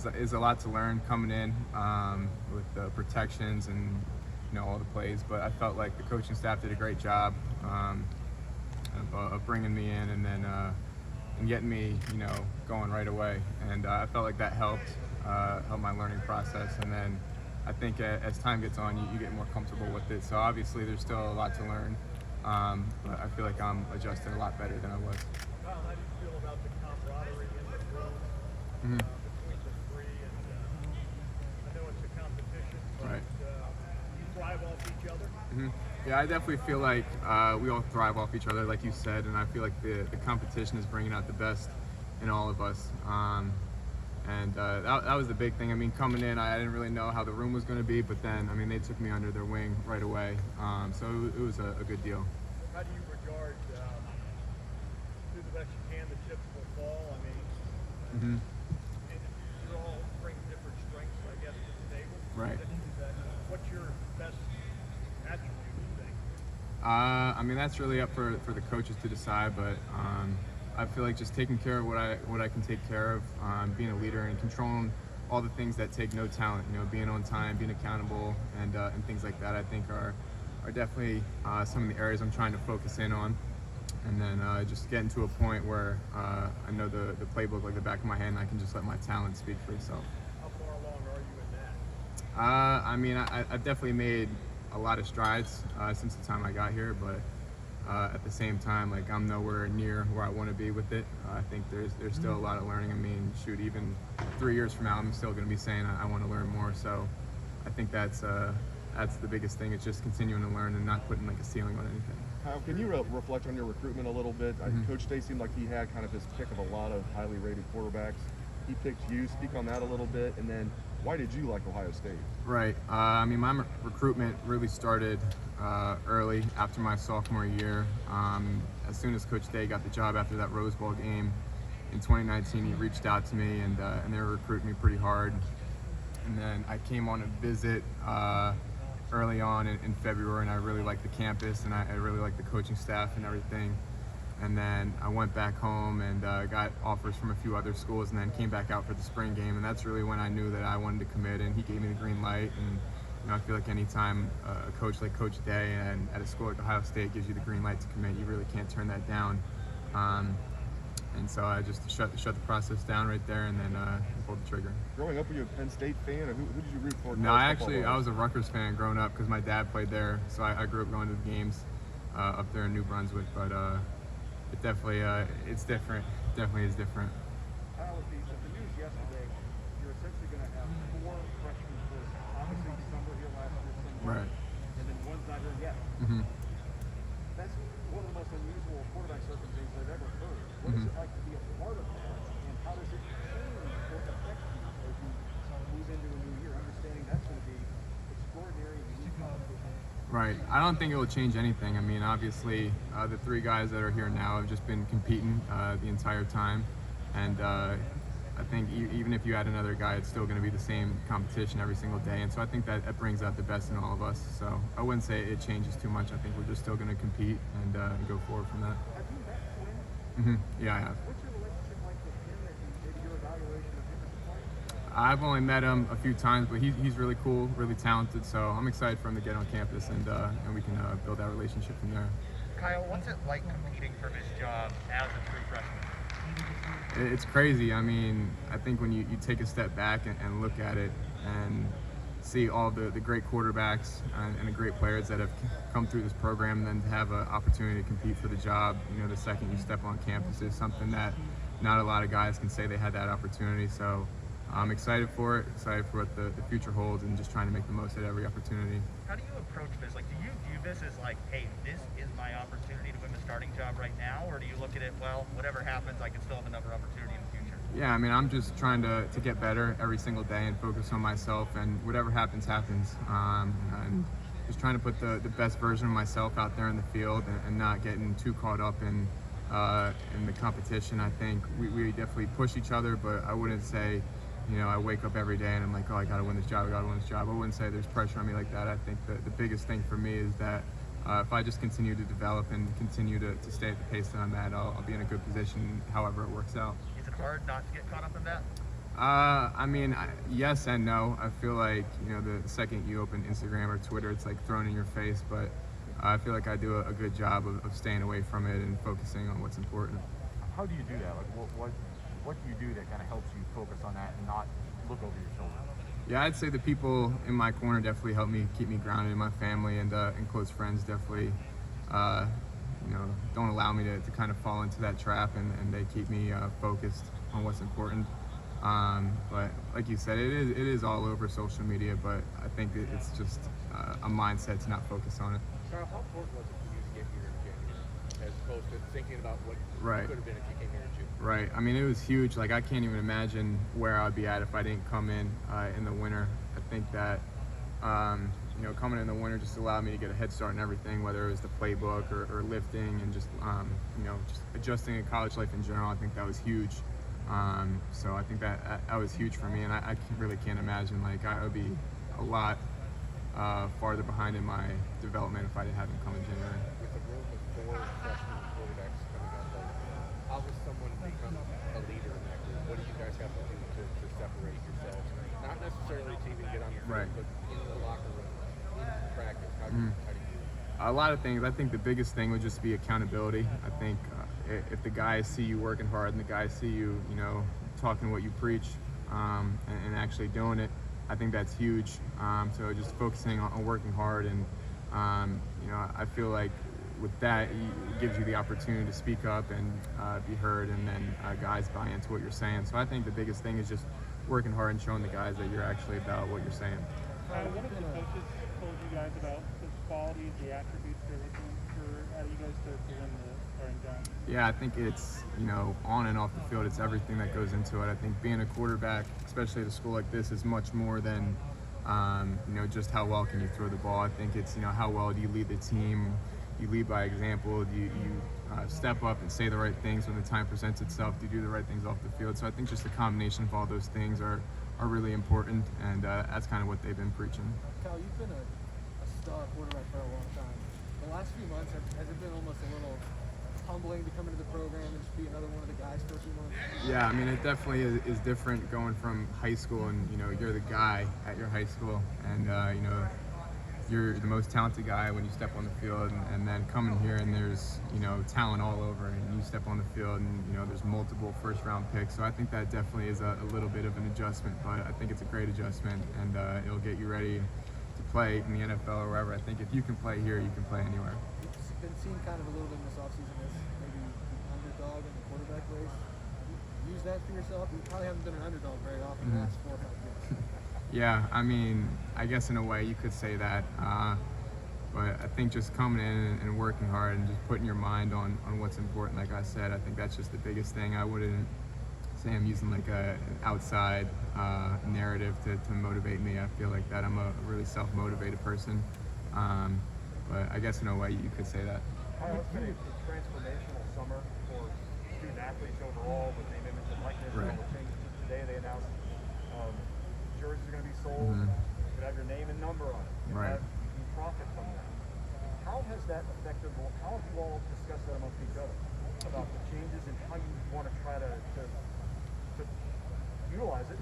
is a lot to learn coming in with the protections and all the plays. But I felt like the coaching staff did a great job of bringing me in and then and getting me going right away. And I felt like that helped my learning process. And then I think as time gets on, you get more comfortable with it. So obviously there's still a lot to learn, but I feel like I'm adjusting a lot better than I was. Kyle, how do you feel about the camaraderie in the room between the three? And I know it's a competition, but Right. You thrive off each other? Yeah, I definitely feel like we all thrive off each other, like you said, and I feel like the competition is bringing out the best in all of us. And that was the big thing. I mean, coming in, I didn't really know how the room was going to be, but then, I mean, they took me under their wing right away. So it was a good deal. How do you regard, do the best you can, the chips will fall? I mean, and you all bring different strengths, I guess, to the table. Right. What's your best attribute, you think? I mean, that's really up for the coaches to decide, but I feel like just taking care of what I can take care of, being a leader and controlling all the things that take no talent, being on time, being accountable, and things like that, I think are definitely some of the areas I'm trying to focus in on. And then just getting to a point where I know the playbook like the back of my hand, I can just let my talent speak for itself. How far along are you in that? I mean, I've definitely made a lot of strides since the time I got here, but at the same time, like, I'm nowhere near where I want to be with it. I think there's still a lot of learning. I mean, shoot, even 3 years from now, I'm still going to be saying I want to learn more. So I think that's the biggest thing. It's just continuing to learn and not putting like a ceiling on anything. Kyle, can you reflect on your recruitment a little bit? Coach Day seemed like he had kind of his pick of a lot of highly rated quarterbacks. He picked you. Speak on that a little bit, and then why did you like Ohio State? Right. I mean, my recruitment really started early after my sophomore year. As soon as Coach Day got the job after that Rose Bowl game in 2019, he reached out to me, and they were recruiting me pretty hard. And then I came on a visit early on in February, and I really liked the campus, and I really liked the coaching staff and everything. And then I went back home and got offers from a few other schools, and then came back out for the spring game. And that's really when I knew that I wanted to commit, and he gave me the green light. And I feel like anytime a coach like Coach Day and at a school like Ohio State gives you the green light to commit, you really can't turn that down. And so I just shut the process down right there, and then pulled the trigger. Growing up, were you a Penn State fan, or who did you root for? No, I was a Rutgers fan growing up because my dad played there. So I grew up going to the games up there in New Brunswick. But it definitely it's different. Definitely is different. Kyle, with the news yesterday, you're essentially going to have 4 freshmen first. Obviously, some were here last year, some weren't. Right. And then one's not here yet. That's one of the most unusual quarterback circumstances I've ever heard. What is it like to be a part of that, and how does it change or affect you as you move into a new year, understanding that's going to be extraordinary and unique competition? Right. I don't think it will change anything. I mean, obviously, the 3 guys that are here now have just been competing the entire time. And I think even if you add another guy, it's still going to be the same competition every single day. And so I think that brings out the best in all of us. So I wouldn't say it changes too much. I think we're just still going to compete and go forward from that. Have you met Quinn? Yeah, I have. What's your relationship like with him, and maybe your evaluation of him as a player? I've only met him a few times, but he's really cool, really talented. So I'm excited for him to get on campus, and we can build that relationship from there. Kyle, what's it like competing for this job as a true freshman? It's crazy. I mean, I think when you take a step back and look at it and see all the great quarterbacks and the great players that have come through this program, and then to have an opportunity to compete for the job, the second you step on campus is something that not a lot of guys can say they had that opportunity. So I'm excited for it, excited for what the future holds, and just trying to make the most of every opportunity. How do you approach this? Like, do you view this as like, hey, this is my opportunity to win the starting job right now? Or do you look at it, well, whatever happens, I can still have another opportunity in the future? Yeah, I mean, I'm just trying to get better every single day and focus on myself, and whatever happens, happens. And just trying to put the best version of myself out there in the field, and not getting too caught up in the competition. I think we definitely push each other, but I wouldn't say, I wake up every day and I'm like, oh, I got to win this job, I wouldn't say there's pressure on me like that. I think that the biggest thing for me is that if I just continue to develop and continue to stay at the pace that I'm at, I'll be in a good position however it works out. Is it hard not to get caught up in that? Yes and no. I feel like, the second you open Instagram or Twitter, it's like thrown in your face, but I feel like I do a good job of staying away from it and focusing on what's important. How do you do that? Like, what do you do that kind of helps you focus on that and not look over your shoulder? Yeah, I'd say the people in my corner definitely help me keep me grounded. My family and close friends definitely, don't allow me to kind of fall into that trap, and they keep me focused on what's important. But like you said, it is all over social media, but I think it's just a mindset to not focus on it. Kyle, how important was it for you to get here in January, as opposed to thinking about what Right. you could have been if you came here in June? Right. I mean, it was huge. Like, I can't even imagine where I'd be at if I didn't come in the winter. I think that, coming in the winter just allowed me to get a head start in everything, whether it was the playbook or lifting and just adjusting to college life in general. I think that was huge. So I think that was huge for me, and I really can't imagine. Like, I would be a lot farther behind in my development if I hadn't come in January. With a room of 4 freshman quarterbacks coming up, how does someone become a leader in that group? What do you guys have to do to separate yourselves? Not necessarily to even get on the field, Right. but in the locker room, in practice, how do you do it? A lot of things. I think the biggest thing would just be accountability. I think if the guys see you working hard and the guys see you, talking what you preach and actually doing it, I think that's huge. So just focusing on working hard, and I feel like with that, it gives you the opportunity to speak up and be heard, and then guys buy into what you're saying. So I think the biggest thing is just working hard and showing the guys that you're actually about what you're saying. What have the coaches told you guys about the qualities, the attributes they're looking for out of you guys to win the starting job? Yeah, I think it's, on and off the field, it's everything that goes into it. I think being a quarterback, especially at a school like this, is much more than, just how well can you throw the ball. I think it's, how well do you lead the team? You lead by example. Do you step up and say the right things when the time presents itself? Do you do the right things off the field? So I think just the combination of all those things are really important, and that's kind of what they've been preaching. Kyle, you've been a star quarterback for a long time. The last few months, has it been almost a little humbling to come into the program and just be another one of the guys for a few months? Yeah, I mean, it definitely is different going from high school, and you're the guy at your high school, and you're the most talented guy when you step on the field, and then coming here and there's talent all over, and you step on the field and there's multiple first-round picks. So I think that definitely is a little bit of an adjustment, but I think it's a great adjustment, and it'll get you ready to play in the NFL or wherever. I think if you can play here, you can play anywhere. It's been seen kind of a little bit in this offseason as maybe the underdog in the quarterback race. Use that for yourself. You probably haven't been an underdog very often the last 4 or 5 years. Yeah, I mean, I guess in a way you could say that, but I think just coming in and working hard and just putting your mind on what's important, like I said, I think that's just the biggest thing. I wouldn't say I'm using like an outside narrative to motivate me. I feel like that I'm a really self-motivated person, but I guess in a way you could say that. Kyle, it's been a transformational summer for student athletes overall with name, image, and likeness. Right. And all the changes. Today they announced jerseys are going to be sold. You could have your name and number on it. You Right. you profit from that. How has that affected? How have you all discussed that amongst each other about the changes and how you want to try to utilize it,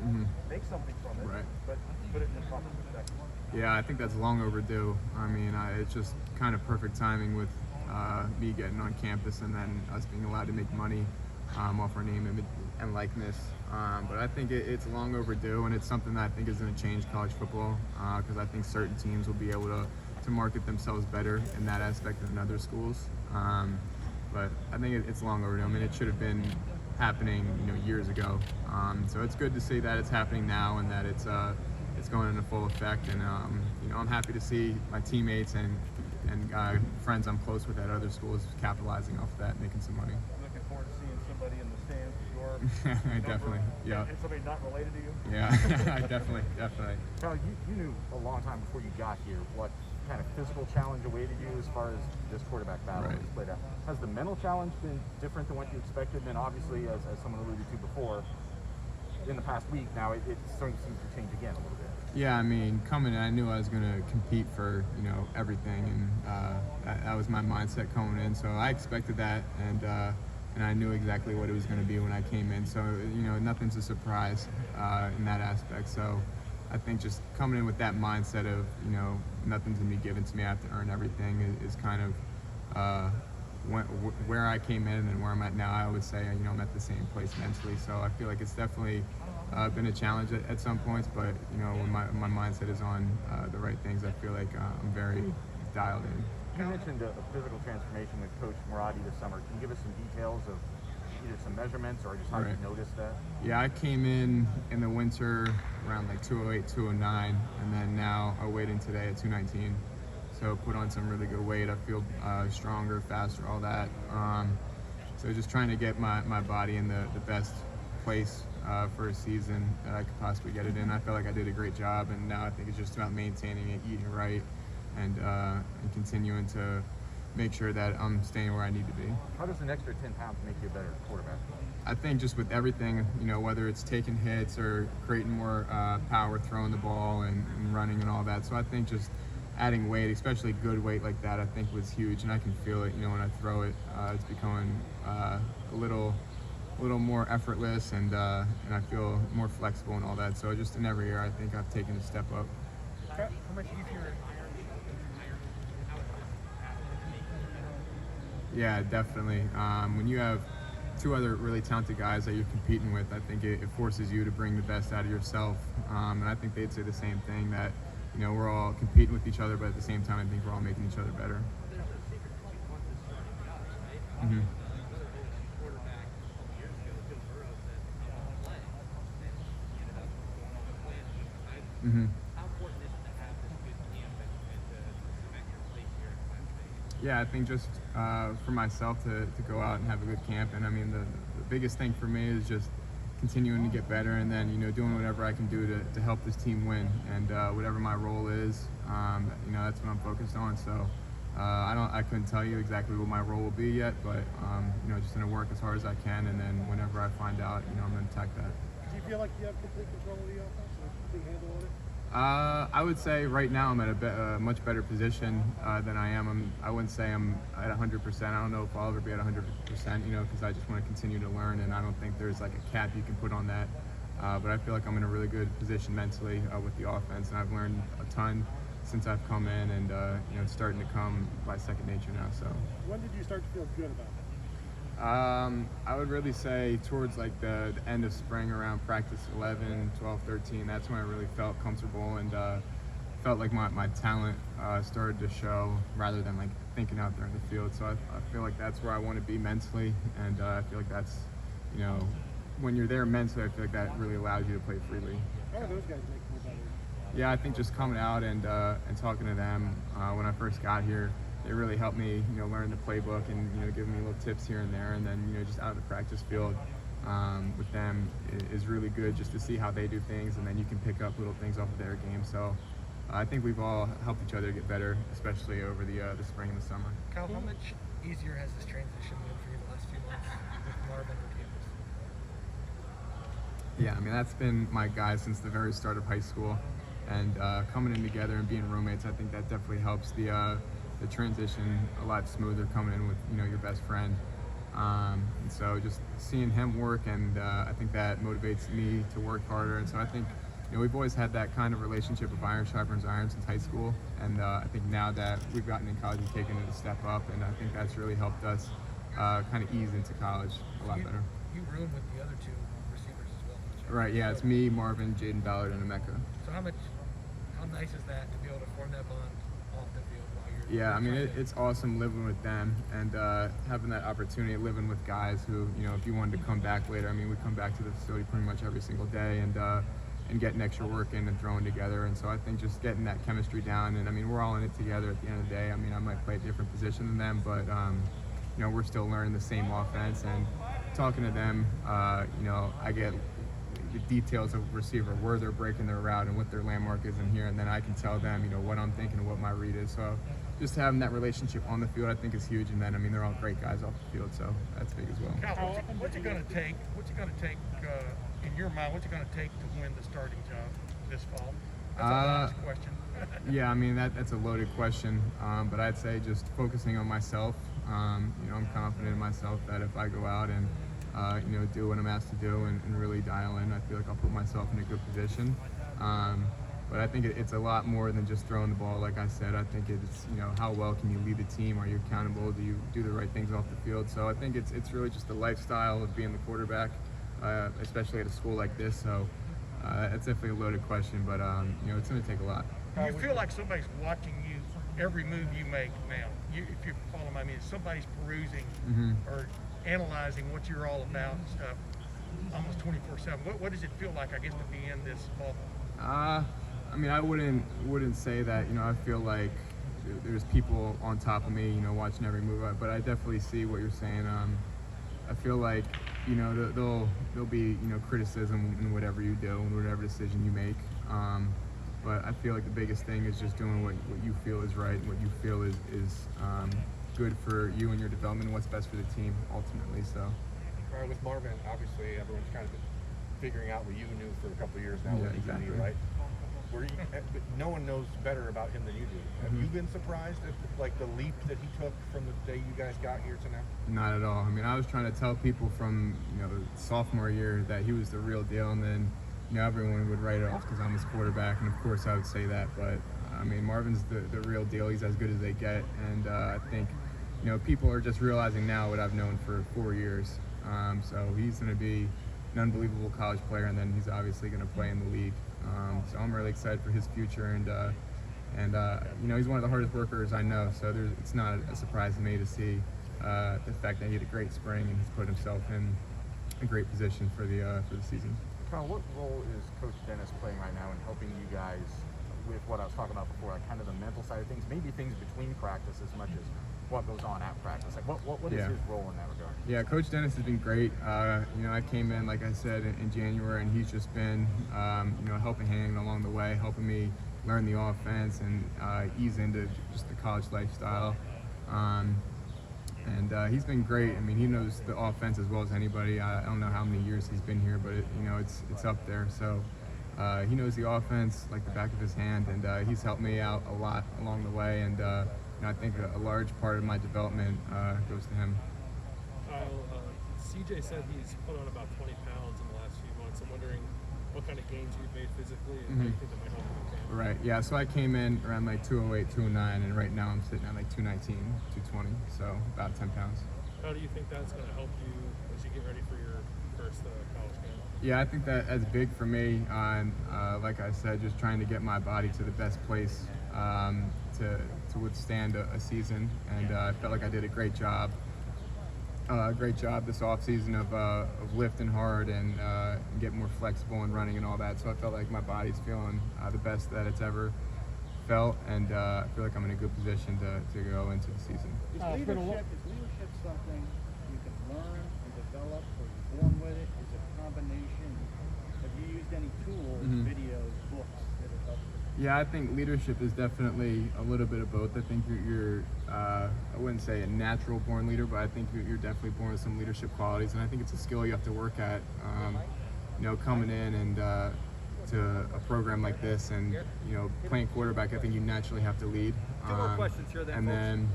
make something from it, Right. but put it in the proper perspective? Yeah, I think that's long overdue. I mean, it's just kind of perfect timing with me getting on campus and then us being allowed to make money off our name and likeness. But I think it's long overdue, and it's something that I think is going to change college football, because I think certain teams will be able to market themselves better in that aspect than other schools. But I think it's long overdue. I mean, it should have been happening, years ago. So it's good to see that it's happening now and that it's going into full effect. And I'm happy to see my teammates and friends I'm close with at other schools capitalizing off that, making some money. I'm looking forward to seeing somebody in the stands with your Definitely, yeah. and somebody not related to you. Yeah, definitely. Kyle, you knew a long time before you got here what kind of physical challenge awaited you as far as this quarterback battle Right. has played out. Has the mental challenge been different than what you expected? And then obviously, as someone alluded to before, in the past week now, it's starting to seem to change again a little bit. Yeah, I mean, coming in, I knew I was going to compete for, everything, and that was my mindset coming in. So I expected that, and and I knew exactly what it was going to be when I came in. So, nothing's a surprise in that aspect. So I think just coming in with that mindset of, nothing's going to be given to me, I have to earn everything is kind of where I came in and where I'm at now. I would say, I'm at the same place mentally. So I feel like it's definitely been a challenge at some points, but, when my mindset is on the right things, I feel like I'm very dialed in. You mentioned a physical transformation with Coach Maradi this summer. Can you give us some details of either some measurements or just how you noticed that? Yeah, I came in the winter around like 208, 209, and then now I'm waiting today at 219. So put on some really good weight. I feel stronger, faster, all that. So just trying to get my body in the best place for a season that I could possibly get it in. I felt like I did a great job, and now I think it's just about maintaining it, eating right, and continuing to make sure that I'm staying where I need to be. How does an extra 10 pounds make you a better quarterback? I think just with everything, whether it's taking hits or creating more power, throwing the ball and running and all that. So I think just adding weight, especially good weight like that, I think was huge, and I can feel it. When I throw it, it's becoming a little more effortless, and I feel more flexible and all that. So just in every year, I think I've taken a step up. How much easier? Yeah, definitely. When you have two other really talented guys that you're competing with, I think it forces you to bring the best out of yourself. And I think they'd say the same thing, that we're all competing with each other, but at the same time, I think we're all making each other better. Mm-hmm. Mm-hmm. Yeah, I think just for myself to go out and have a good camp, and I mean the biggest thing for me is just continuing to get better, and then doing whatever I can do to help this team win, and whatever my role is, that's what I'm focused on. So I couldn't tell you exactly what my role will be yet, but just gonna work as hard as I can, and then whenever I find out, I'm gonna attack that. Do you feel like you have complete control of the offense, a complete handle on it? I would say right now I'm at a much better position than I am. I wouldn't say I'm at 100%. I don't know if I'll ever be at 100%, because I just want to continue to learn, and I don't think there's like a cap you can put on that. But I feel like I'm in a really good position mentally with the offense, and I've learned a ton since I've come in, and it's starting to come by second nature now. So. When did you start to feel good about it? I would really say towards like the end of spring, around practice 11, 12, 13, that's when I really felt comfortable and felt like my talent started to show rather than like thinking out there in the field. So I feel like that's where I want to be mentally, and I feel like that's, when you're there mentally, I feel like that really allows you to play freely. How are those guys making you better? Yeah, I think just coming out and talking to them when I first got here, it really helped me, learn the playbook and, giving me little tips here and there. And then, just out of the practice field with them is really good just to see how they do things. And then you can pick up little things off of their game. So I think we've all helped each other get better, especially over the spring and the summer. Kyle, how much easier has this transition been for you the last few months with Marvin and Ewers? Yeah, I mean, that's been my guy since the very start of high school. And coming in together and being roommates, I think that definitely helps the transition a lot smoother coming in with your best friend, and so just seeing him work, and I think that motivates me to work harder. And so I think we've always had that kind of relationship of iron sharpens iron since high school, and I think now that we've gotten in college, we've taken it a step up, and I think that's really helped us kind of ease into college a lot better. You room with the other two receivers as well, don't you? Right, yeah, it's me, Marvin, Jaden Ballard, and Emeka. So how nice is that to be able to form that bond off the field while you're? Yeah, I mean, it's awesome living with them and having that opportunity, living with guys who, if you wanted to come back later, I mean, we come back to the facility pretty much every single day and getting extra work in and throwing together. And so I think just getting that chemistry down, and I mean, we're all in it together at the end of the day. I mean, I might play a different position than them, but, we're still learning the same offense, and talking to them, I get the details of receiver, where they're breaking their route and what their landmark is in here, and then I can tell them, what I'm thinking and what my read is. So just having that relationship on the field, I think, is huge. And then, I mean, they're all great guys off the field, so that's big as well. Kyle, what's it going to take? In your mind? What's it going to take to win the starting job this fall? That's a last question. Yeah, I mean, that's a loaded question, but I'd say just focusing on myself I'm confident in myself that if I go out and do what I'm asked to do and really dial in, I feel like I'll put myself in a good position. But I think it's a lot more than just throwing the ball. Like I said, I think it's how well can you lead the team? Are you accountable? Do you do the right things off the field? So I think it's really just the lifestyle of being the quarterback, especially at a school like this. So it's definitely a loaded question, but it's going to take a lot. Do you feel like somebody's watching you every move you make now? If you're following my means, somebody's perusing or analyzing what you're all about and stuff almost 24/7. What does it feel like, I guess, to be in this bubble? I wouldn't say that. I feel like there's people on top of me, watching every move. But I definitely see what you're saying. I feel like, there'll be, criticism in whatever you do and whatever decision you make. But I feel like the biggest thing is just doing what you feel is right and what you feel is good for you and your development and what's best for the team ultimately. So. All right, with Marvin, obviously everyone's kind of been figuring out what you knew for a couple of years now. Yeah, with exactly. EQB, right? But no one knows better about him than you do. Have you been surprised at the leap that he took from the day you guys got here to now? Not at all. I was trying to tell people from sophomore year that he was the real deal, and then everyone would write it off because I'm his quarterback, and of course I would say that. But Marvin's the real deal. He's as good as they get, and I think people are just realizing now what I've known for 4 years. So he's going to be an unbelievable college player, and then he's obviously going to play in the league. So I'm really excited for his future, and he's one of the hardest workers I know. So it's not a surprise to me to see the fact that he had a great spring and he's put himself in a great position for the season. Kyle, what role is Coach Dennis playing right now in helping you guys with what I was talking about before, like kind of the mental side of things, maybe things between practice as much as what goes on at practice? Like what is his role in that regard? Yeah, Coach Dennis has been great. I came in, like I said, in January, and he's just been, helping hand along the way, helping me learn the offense and ease into just the college lifestyle. And he's been great. He knows the offense as well as anybody. I don't know how many years he's been here, but it's up there. So he knows the offense like the back of his hand, and he's helped me out a lot along the way. And I think a large part of my development goes to him. Kyle, CJ said he's put on about 20 pounds in the last few months. I'm wondering what kind of gains you've made physically and how you think that might help him in camp. Right, yeah, so I came in around like 208, 209, and right now I'm sitting at like 219, 220, so about 10 pounds. How do you think that's going to help you as you get ready for your first college game? Yeah, I think that's big for me. Like I said, just trying to get my body to the best place to withstand a season, and I felt like I did a great job this offseason of lifting hard and getting more flexible and running and all that. So I felt like my body's feeling the best that it's ever felt, and I feel like I'm in a good position to go into the season. Is leadership something you can learn and develop, or you're born with it? Is it a combination? Have you used any tools, videos, books that have helped you? Yeah, I think leadership is definitely a little bit of both. I think you're I wouldn't say a natural born leader, but I think you're definitely born with some leadership qualities, and I think it's a skill you have to work at. Coming in and to a program like this, and playing quarterback, I think you naturally have to lead. Two more questions here, then. And then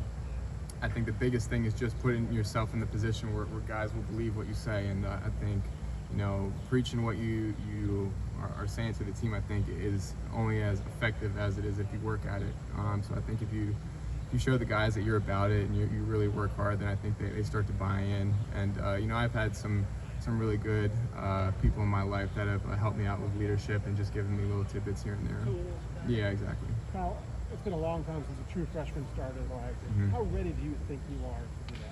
I think the biggest thing is just putting yourself in the position where guys will believe what you say, and I think preaching what you are saying to the team, I think, is only as effective as it is if you work at it. So I think if you show the guys that you're about it and you really work hard, then I think they start to buy in. And I've had some really good people in my life that have helped me out with leadership and just given me little tidbits here and there. Yeah, exactly. Now, it's been a long time since a true freshman started live. How ready do you think you are to do that?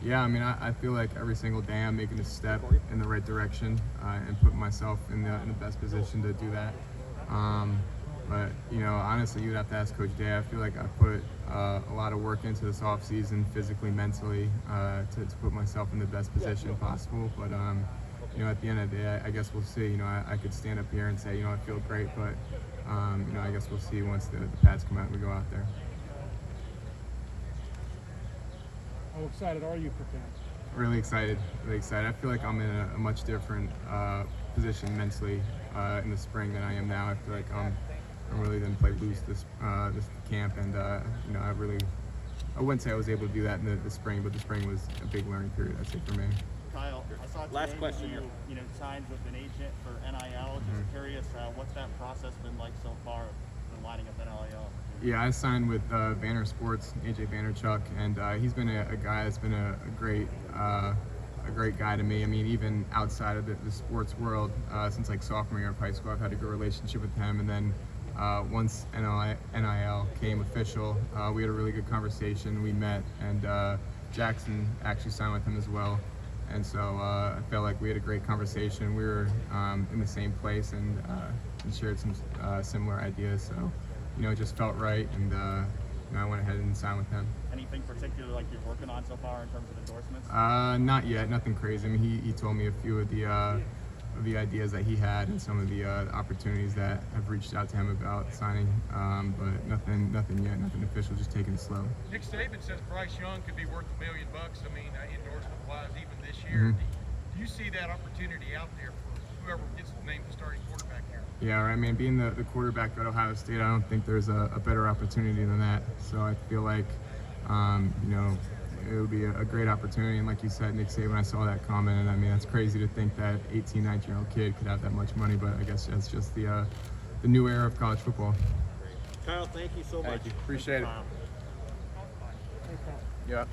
Yeah, I feel like every single day I'm making a step in the right direction and putting myself in the best position to do that. But honestly, you'd have to ask Coach Day. I feel like I put a lot of work into this off season, physically, mentally, to put myself in the best position possible. But at the end of the day, I guess we'll see. I could stand up here and say, I feel great, but I guess we'll see once the pads come out and we go out there. How excited are you for camp? Really excited. I feel like I'm in a much different position mentally in the spring than I am now. I feel like I'm really going to play loose this camp, and I really I wouldn't say I was able to do that in the spring, but the spring was a big learning period, I'd say, for me. Kyle, I saw Last question here. you know, signed with an agent for NIL. Just curious, what's that process been like so far in lining up NIL? Yeah, I signed with Banner Sports, AJ Bannerchuk, and he's been a guy that's been a great guy to me. I mean, even outside of the sports world, since like sophomore year of high school, I've had a good relationship with him. And then once NIL came official, we had a really good conversation. We met, and Jackson actually signed with him as well. And so I felt like we had a great conversation. We were in the same place and shared some similar ideas. So, you know, it just felt right, and I went ahead and signed with him. Anything particular like you're working on so far in terms of endorsements? Not yet, nothing crazy. I mean, he told me a few of the ideas that he had and some of the opportunities that have reached out to him about signing, but nothing yet, nothing official. Just taking it slow. Nick Saban says Bryce Young could be worth $1 million. I mean, endorsement-wise, even this year. Do you see that opportunity out there for whoever gets named the starting quarterback here? Yeah, I mean, being the quarterback at Ohio State, I don't think there's a better opportunity than that. So I feel like, you know, it would be a great opportunity. And like you said, Nick Saban, I saw that comment, and I mean, that's crazy to think that 18, 19-year-old kid could have that much money, but I guess that's just the new era of college football. Kyle, thank you so much. Appreciate it. Thanks, Kyle. Yeah.